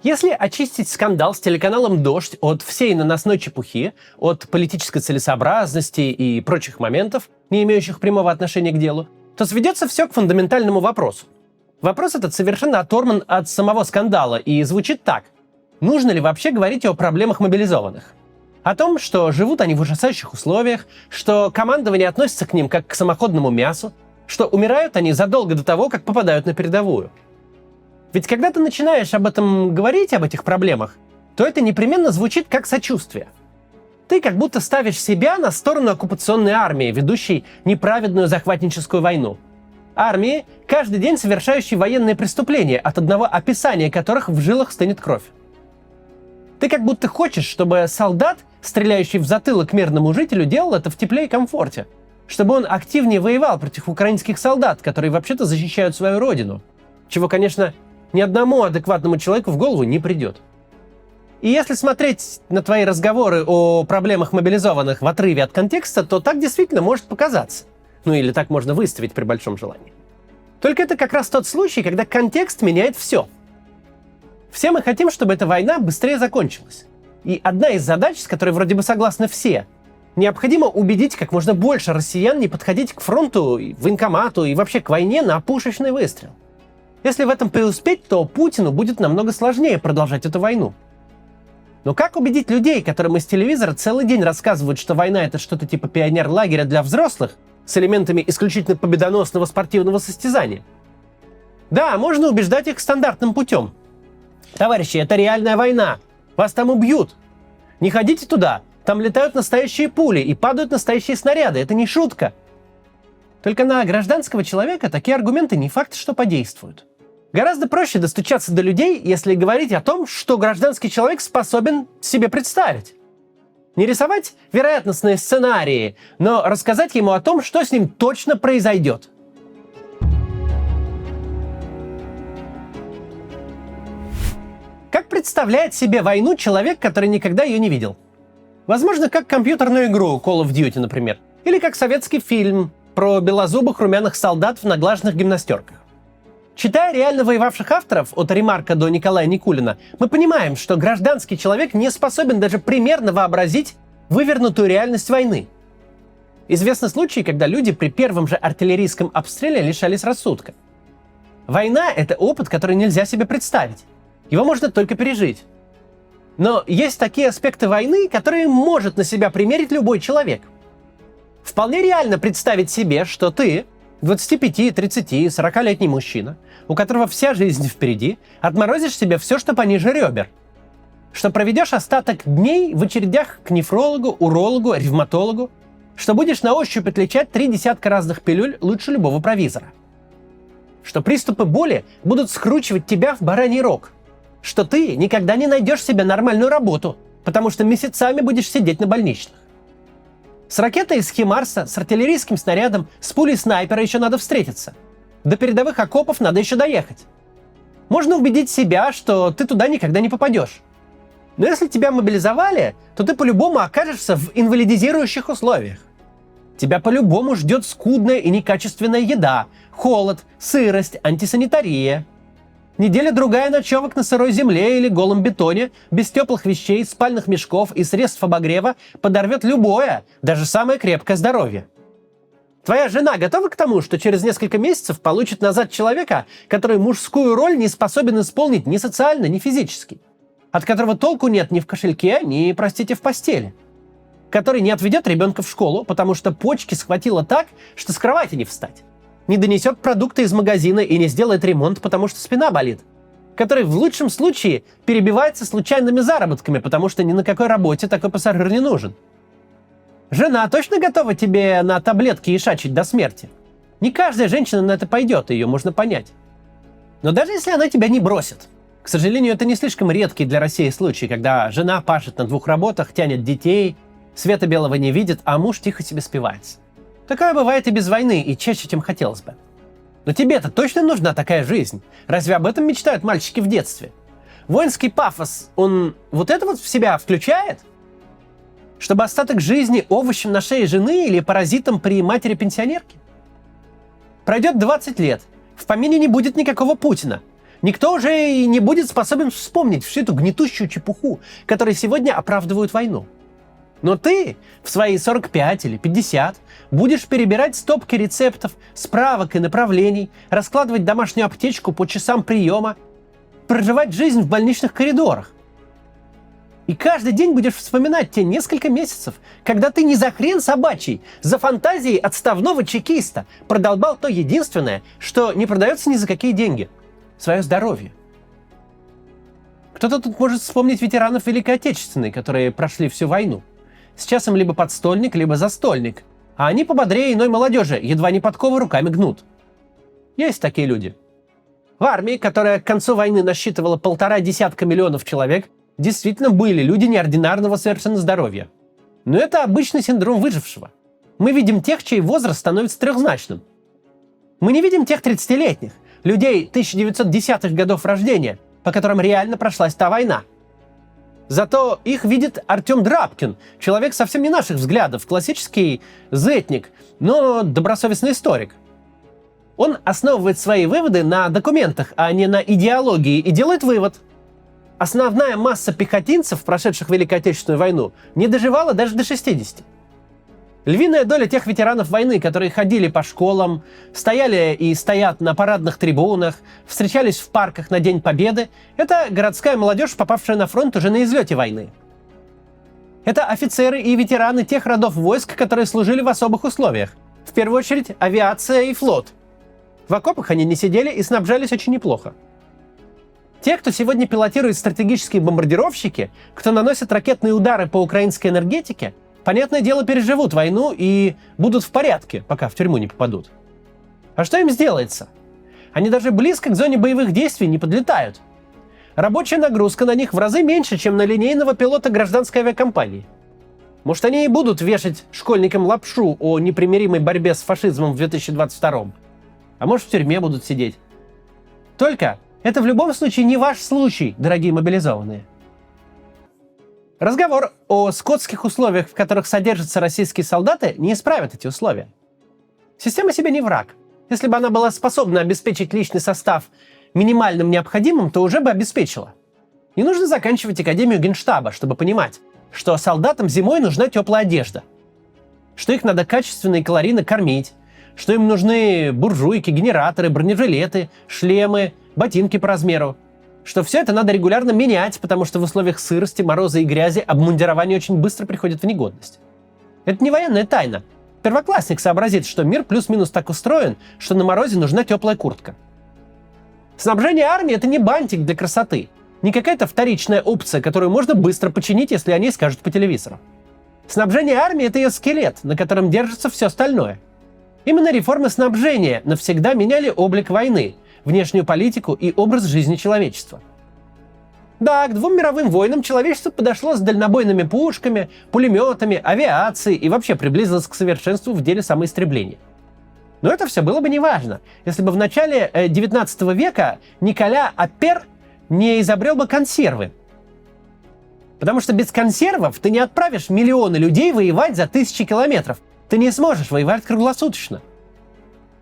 Если очистить скандал с телеканалом «Дождь» от всей наносной чепухи, от политической целесообразности и прочих моментов, не имеющих прямого отношения к делу, то сведется все к фундаментальному вопросу. Вопрос этот совершенно оторван от самого скандала и звучит так. Нужно ли вообще говорить о проблемах мобилизованных? О том, что живут они в ужасающих условиях, что командование относится к ним как к самоходному мясу, что умирают они задолго до того, как попадают на передовую. Ведь когда ты начинаешь об этом говорить, об этих проблемах, то это непременно звучит как сочувствие. Ты как будто ставишь себя на сторону оккупационной армии, ведущей неправедную захватническую войну. Армии, каждый день совершающей военные преступления, от одного описания которых в жилах стынет кровь. Ты как будто хочешь, чтобы солдат, стреляющий в затылок мирному жителю, делал это в тепле и комфорте. Чтобы он активнее воевал против украинских солдат, которые вообще-то защищают свою родину. Чего, конечно, ни одному адекватному человеку в голову не придет. И если смотреть на твои разговоры о проблемах мобилизованных в отрыве от контекста, то так действительно может показаться. Ну или так можно выставить при большом желании. Только это как раз тот случай, когда контекст меняет все. Все мы хотим, чтобы эта война быстрее закончилась. И одна из задач, с которой вроде бы согласны все, необходимо убедить как можно больше россиян не подходить к фронту, военкомату и вообще к войне на пушечный выстрел. Если в этом преуспеть, то Путину будет намного сложнее продолжать эту войну. Но как убедить людей, которым из телевизора целый день рассказывают, что война — это что-то типа пионер-лагеря для взрослых, с элементами исключительно победоносного спортивного состязания? Да, можно убеждать их стандартным путем. Товарищи, это реальная война. Вас там убьют. Не ходите туда. Там летают настоящие пули и падают настоящие снаряды. Это не шутка. Только на гражданского человека такие аргументы не факт, что подействуют. Гораздо проще достучаться до людей, если говорить о том, что гражданский человек способен себе представить. Не рисовать вероятностные сценарии, но рассказать ему о том, что с ним точно произойдет. Как представляет себе войну человек, который никогда ее не видел? Возможно, как компьютерную игру Call of Duty, например. Или как советский фильм про белозубых румяных солдат в наглаженных гимнастерках. Читая реально воевавших авторов, от Ремарка до Николая Никулина, мы понимаем, что гражданский человек не способен даже примерно вообразить вывернутую реальность войны. Известны случаи, когда люди при первом же артиллерийском обстреле лишались рассудка. Война — это опыт, который нельзя себе представить. Его можно только пережить. Но есть такие аспекты войны, которые может на себя примерить любой человек. Вполне реально представить себе, что ты, 25, 30, 40-летний мужчина, у которого вся жизнь впереди, отморозишь себе все, что пониже ребер. Что проведешь остаток дней в очередях к нефрологу, урологу, ревматологу. Что будешь на ощупь отличать 3 десятка разных пилюль лучше любого провизора. Что приступы боли будут скручивать тебя в бараний рог. Что ты никогда не найдешь себе нормальную работу, потому что месяцами будешь сидеть на больничных. С ракетой из Химарса, с артиллерийским снарядом, с пулей снайпера еще надо встретиться. До передовых окопов надо еще доехать. Можно убедить себя, что ты туда никогда не попадешь. Но если тебя мобилизовали, то ты по-любому окажешься в инвалидизирующих условиях. Тебя по-любому ждет скудная и некачественная еда, холод, сырость, антисанитария. Неделя-другая ночевок на сырой земле или голом бетоне, без теплых вещей, спальных мешков и средств обогрева подорвет любое, даже самое крепкое здоровье. Твоя жена готова к тому, что через несколько месяцев получит назад человека, который мужскую роль не способен исполнить ни социально, ни физически, от которого толку нет ни в кошельке, ни, простите, в постели, который не отведет ребенка в школу, потому что почки схватило так, что с кровати не встать, не донесет продукты из магазина и не сделает ремонт, потому что спина болит, который в лучшем случае перебивается случайными заработками, потому что ни на какой работе такой пассажир не нужен. Жена точно готова тебе на таблетки ишачить до смерти? Не каждая женщина на это пойдет, ее можно понять. Но даже если она тебя не бросит, к сожалению, это не слишком редкий для России случай, когда жена пашет на 2 работах, тянет детей, света белого не видит, а муж тихо себе спивается. Такое бывает и без войны, и чаще, чем хотелось бы. Но тебе-то точно нужна такая жизнь? Разве об этом мечтают мальчики в детстве? Воинский пафос, он вот это вот в себя включает? Чтобы остаток жизни овощем на шее жены или паразитом при матери-пенсионерке? Пройдет 20 лет, в помине не будет никакого Путина. Никто уже и не будет способен вспомнить всю эту гнетущую чепуху, которой сегодня оправдывают войну. Но ты в свои 45 или 50 будешь перебирать стопки рецептов, справок и направлений, раскладывать домашнюю аптечку по часам приема, проживать жизнь в больничных коридорах. И каждый день будешь вспоминать те несколько месяцев, когда ты не за хрен собачий, за фантазией отставного чекиста продолбал то единственное, что не продается ни за какие деньги – свое здоровье. Кто-то тут может вспомнить ветеранов Великой Отечественной, которые прошли всю войну. Сейчас им либо подстольник, либо застольник, а они пободрее иной молодежи, едва не подковы руками гнут. Есть такие люди. В армии, которая к концу войны насчитывала 1,5 миллиона человек, действительно были люди неординарного совершенно здоровья. Но это обычный синдром выжившего. Мы видим тех, чей возраст становится трехзначным. Мы не видим тех 30-летних, людей 1910-х годов рождения, по которым реально прошлась та война. Зато их видит Артем Драбкин, человек совсем не наших взглядов, классический зетник, но добросовестный историк. Он основывает свои выводы на документах, а не на идеологии, и делает вывод. Основная масса пехотинцев, прошедших Великую Отечественную войну, не доживала даже до 60. Львиная доля тех ветеранов войны, которые ходили по школам, стояли и стоят на парадных трибунах, встречались в парках на День Победы, это городская молодежь, попавшая на фронт уже на излете войны. Это офицеры и ветераны тех родов войск, которые служили в особых условиях. В первую очередь авиация и флот. В окопах они не сидели и снабжались очень неплохо. Те, кто сегодня пилотирует стратегические бомбардировщики, кто наносит ракетные удары по украинской энергетике, понятное дело, переживут войну и будут в порядке, пока в тюрьму не попадут. А что им сделается? Они даже близко к зоне боевых действий не подлетают. Рабочая нагрузка на них в разы меньше, чем на линейного пилота гражданской авиакомпании. Может, они и будут вешать школьникам лапшу о непримиримой борьбе с фашизмом в 2022, а может, в тюрьме будут сидеть. Только это в любом случае не ваш случай, дорогие мобилизованные. Разговор о скотских условиях, в которых содержатся российские солдаты, не исправит эти условия. Система себе не враг. Если бы она была способна обеспечить личный состав минимальным необходимым, то уже бы обеспечила. Не нужно заканчивать Академию Генштаба, чтобы понимать, что солдатам зимой нужна теплая одежда, что их надо качественно и калорийно кормить, что им нужны буржуйки, генераторы, бронежилеты, шлемы, ботинки по размеру, что все это надо регулярно менять, потому что в условиях сырости, мороза и грязи обмундирование очень быстро приходит в негодность. Это не военная тайна. Первоклассник сообразит, что мир плюс-минус так устроен, что на морозе нужна теплая куртка. Снабжение армии – это не бантик для красоты, не какая-то вторичная опция, которую можно быстро починить, если о ней скажут по телевизору. Снабжение армии – это ее скелет, на котором держится все остальное. Именно реформы снабжения навсегда меняли облик войны, внешнюю политику и образ жизни человечества. Да, к 2 мировым войнам человечество подошло с дальнобойными пушками, пулеметами, авиацией и вообще приблизилось к совершенству в деле самоистребления. Но это все было бы неважно, если бы в начале 19 века Николя Апер не изобрел бы консервы. Потому что без консервов ты не отправишь миллионы людей воевать за 1000 километров. Ты не сможешь воевать круглосуточно.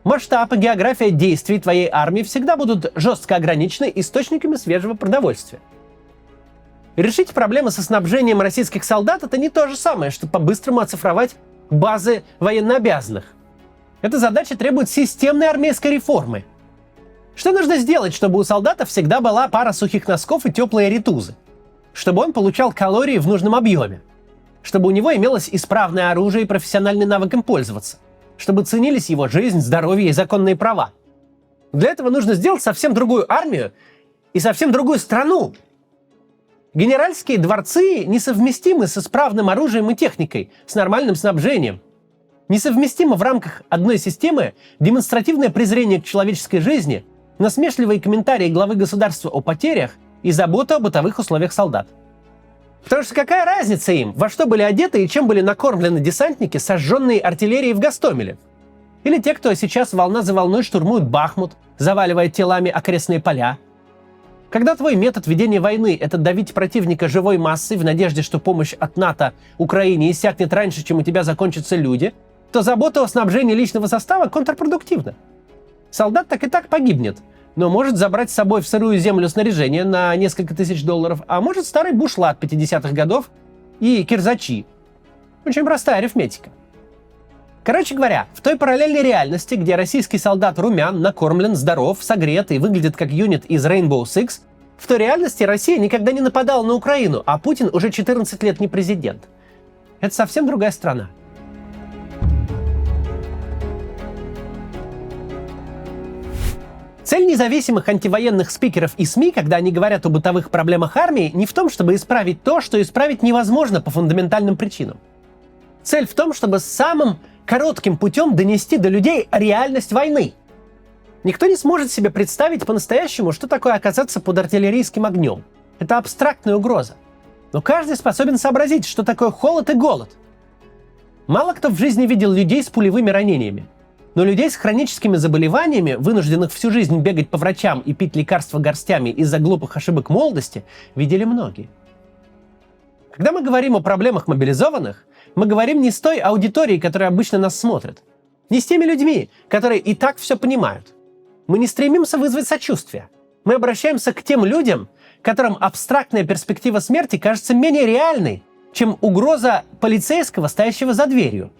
Масштаб и география действий твоей армии всегда будут жестко ограничены источниками свежего продовольствия. Решить проблемы со снабжением российских солдат – это не то же самое, что по-быстрому оцифровать базы военнообязанных. Эта задача требует системной армейской реформы. Что нужно сделать, чтобы у солдата всегда была пара сухих носков и теплые ритузы? Чтобы он получал калории в нужном объеме? Чтобы у него имелось исправное оружие и профессиональный навык им пользоваться? Чтобы ценились его жизнь, здоровье и законные права? Для этого нужно сделать совсем другую армию и совсем другую страну. Генеральские дворцы несовместимы с исправным оружием и техникой, с нормальным снабжением. Несовместимо в рамках одной системы демонстративное презрение к человеческой жизни, насмешливые комментарии главы государства о потерях и забота о бытовых условиях солдат. Потому что какая разница им, во что были одеты и чем были накормлены десантники, сожженные артиллерией в Гостомеле? Или те, кто сейчас волна за волной штурмует Бахмут, заваливая телами окрестные поля? Когда твой метод ведения войны – это давить противника живой массой в надежде, что помощь от НАТО Украине иссякнет раньше, чем у тебя закончатся люди, то забота о снабжении личного состава контрпродуктивна. Солдат так и так погибнет, но может забрать с собой в сырую землю снаряжение на несколько тысяч $1000, а может старый бушлат 50-х годов и кирзачи. Очень простая арифметика. Короче говоря, в той параллельной реальности, где российский солдат румян, накормлен, здоров, согрет и выглядит как юнит из Rainbow Six, в той реальности Россия никогда не нападала на Украину, а Путин уже 14 лет не президент. Это совсем другая страна. Цель независимых антивоенных спикеров и СМИ, когда они говорят о бытовых проблемах армии, не в том, чтобы исправить то, что исправить невозможно по фундаментальным причинам. Цель в том, чтобы самым коротким путем донести до людей реальность войны. Никто не сможет себе представить по-настоящему, что такое оказаться под артиллерийским огнем. Это абстрактная угроза. Но каждый способен сообразить, что такое холод и голод. Мало кто в жизни видел людей с пулевыми ранениями. Но людей с хроническими заболеваниями, вынужденных всю жизнь бегать по врачам и пить лекарства горстями из-за глупых ошибок молодости, видели многие. Когда мы говорим о проблемах мобилизованных, мы говорим не с той аудиторией, которая обычно нас смотрит. Не с теми людьми, которые и так все понимают. Мы не стремимся вызвать сочувствие. Мы обращаемся к тем людям, которым абстрактная перспектива смерти кажется менее реальной, чем угроза полицейского, стоящего за дверью.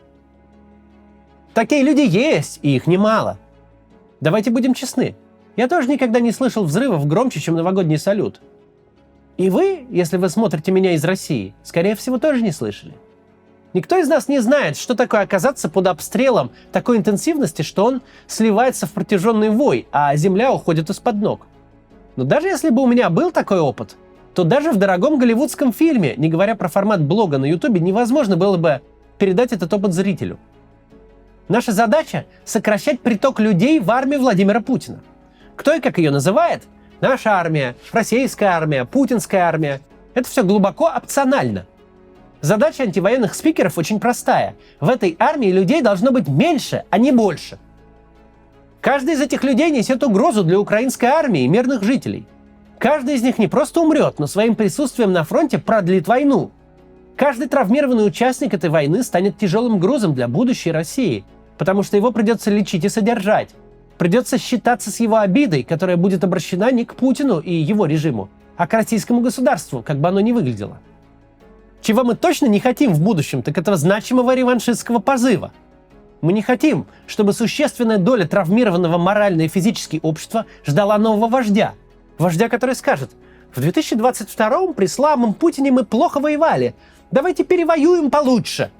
Такие люди есть, и их немало. Давайте будем честны. Я тоже никогда не слышал взрывов громче, чем новогодний салют. И вы, если вы смотрите меня из России, скорее всего, тоже не слышали. Никто из нас не знает, что такое оказаться под обстрелом такой интенсивности, что он сливается в протяженный вой, а земля уходит из-под ног. Но даже если бы у меня был такой опыт, то даже в дорогом голливудском фильме, не говоря про формат блога на Ютубе, невозможно было бы передать этот опыт зрителю. Наша задача — сокращать приток людей в армию Владимира Путина. Кто и как ее называет? Наша армия, российская армия, путинская армия. Это все глубоко опционально. Задача антивоенных спикеров очень простая. В этой армии людей должно быть меньше, а не больше. Каждый из этих людей несет угрозу для украинской армии и мирных жителей. Каждый из них не просто умрет, но своим присутствием на фронте продлит войну. Каждый травмированный участник этой войны станет тяжелым грузом для будущей России, потому что его придется лечить и содержать. Придется считаться с его обидой, которая будет обращена не к Путину и его режиму, а к российскому государству, как бы оно ни выглядело. Чего мы точно не хотим в будущем, так это значимого реваншистского позыва. Мы не хотим, чтобы существенная доля травмированного морально и физически общества ждала нового вождя. Вождя, который скажет: в 2022 при слабом Путине мы плохо воевали, давайте перевоюем получше.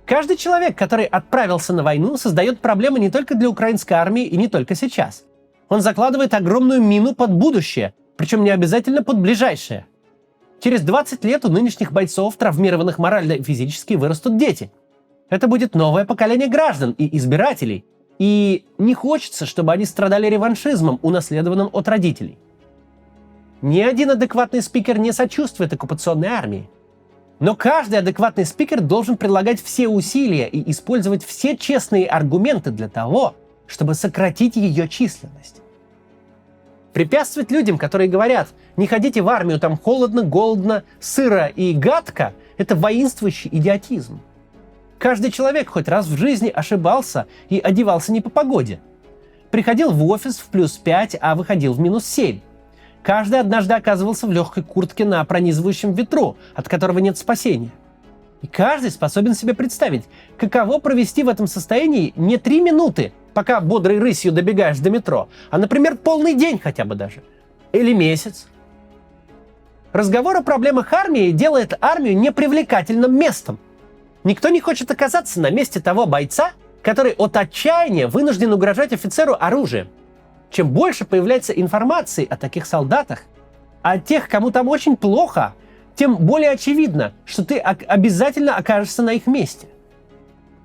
Каждый человек, который отправился на войну, создает проблемы не только для украинской армии и не только сейчас. Он закладывает огромную мину под будущее, причем не обязательно под ближайшее. Через 20 лет у нынешних бойцов, травмированных морально и физически, вырастут дети. Это будет новое поколение граждан и избирателей. И не хочется, чтобы они страдали реваншизмом, унаследованным от родителей. Ни один адекватный спикер не сочувствует оккупационной армии. Но каждый адекватный спикер должен прилагать все усилия и использовать все честные аргументы для того, чтобы сократить ее численность. Препятствовать людям, которые говорят: не ходите в армию, там холодно, голодно, сыро и гадко, это воинствующий идиотизм. Каждый человек хоть раз в жизни ошибался и одевался не по погоде. Приходил в офис в +5, а выходил в -7. Каждый однажды оказывался в легкой куртке на пронизывающем ветру, от которого нет спасения. И каждый способен себе представить, каково провести в этом состоянии не 3 минуты, пока бодрой рысью добегаешь до метро, а, например, полный день хотя бы даже. Или месяц. Разговор о проблемах армии делает армию непривлекательным местом. Никто не хочет оказаться на месте того бойца, который от отчаяния вынужден угрожать офицеру оружием. Чем больше появляется информации о таких солдатах, о тех, кому там очень плохо, тем более очевидно, что ты обязательно окажешься на их месте.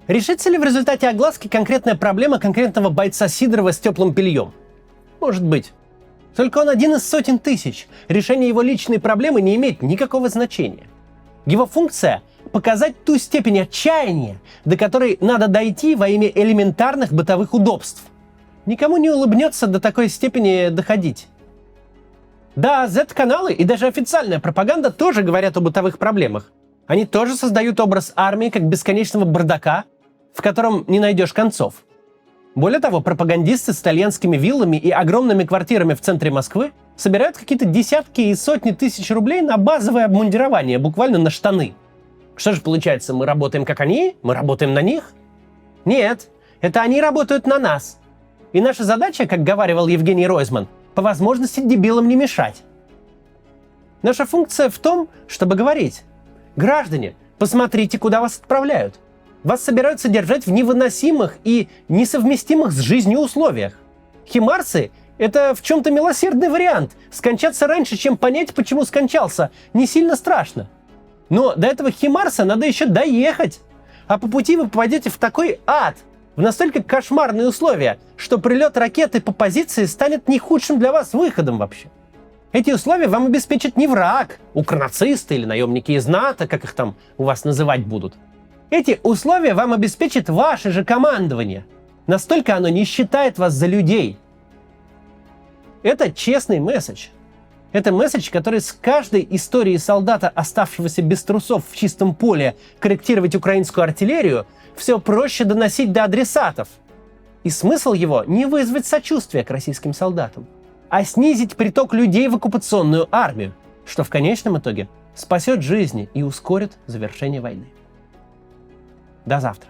Решится ли в результате огласки конкретная проблема конкретного бойца Сидорова с теплым бельем? Может быть. Только он один из сотен тысяч. Решение его личной проблемы не имеет никакого значения. Его функция — показать ту степень отчаяния, до которой надо дойти во имя элементарных бытовых удобств. Никому не улыбнется до такой степени доходить. Да, Z-каналы и даже официальная пропаганда тоже говорят о бытовых проблемах. Они тоже создают образ армии как бесконечного бардака, в котором не найдешь концов. Более того, пропагандисты с итальянскими виллами и огромными квартирами в центре Москвы собирают какие-то десятки и сотни тысяч рублей на базовое обмундирование, буквально на штаны. Что же получается, мы работаем как они? Мы работаем на них? Нет, это они работают на нас. И наша задача, как говаривал Евгений Ройзман, по возможности дебилам не мешать. Наша функция в том, чтобы говорить: граждане, посмотрите, куда вас отправляют. Вас собираются держать в невыносимых и несовместимых с жизнью условиях. Химарсы — это в чем-то милосердный вариант. Скончаться раньше, чем понять, почему скончался, не сильно страшно. Но до этого Химарса надо еще доехать. А по пути вы попадете в такой ад, в настолько кошмарные условия, что прилет ракеты по позиции станет не худшим для вас выходом вообще. Эти условия вам обеспечит не враг, укронацисты или наемники из НАТО, как их там у вас называть будут. Эти условия вам обеспечит ваше же командование. Настолько оно не считает вас за людей. Это честный месседж. Это месседж, который с каждой историей солдата, оставшегося без трусов в чистом поле, корректировать украинскую артиллерию, все проще доносить до адресатов. И смысл его не вызвать сочувствия к российским солдатам, а снизить приток людей в оккупационную армию, что в конечном итоге спасет жизни и ускорит завершение войны. До завтра.